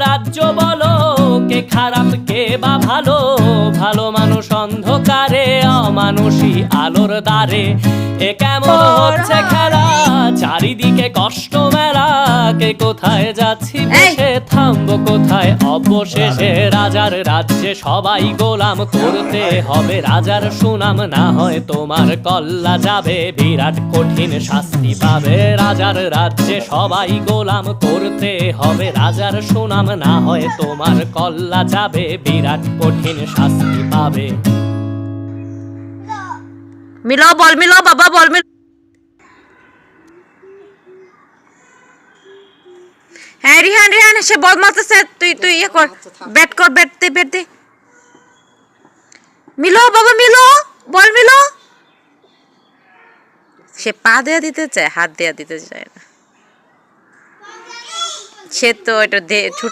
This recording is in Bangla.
রাজ্য বলো, কে খারাপ কে বা ভালো, ভালো মানুষ অন্ধকারে, অমানুষী আলোর দ্বারে। এ কেমন হচ্ছে খেলা, চারিদিকে কষ্ট মেলা, কে কোথায় যাচ্ছি বসে, থামবো কোথায় অবশেষে। রাজার রাজ্যে সবাই গোলাম, করতে হবে রাজার সুনাম, না হয় তোমার কল্লা যাবে, বিরাট কঠিন শাস্তি পাবে। রাজার রাজ্যে সবাই গোলাম, করতে হবে রাজার সুনাম, না হয় তোমার কল্লা যাবে, বিরাট কঠিন শাস্তি পাবে। মিলাও বল, মিলাও বাবা, বল মিল। হ্যাঁ রিহান, রিহান সে বল মারতেছে, তুই ইয়ে কর, ব্যাট কর, ব্যাট দে। মিলো বাবা, মিলো বল, মিলো। সে পা দেয়া দিতে চায়, হাত দেয়া দিতে চায় না। সে তো এটা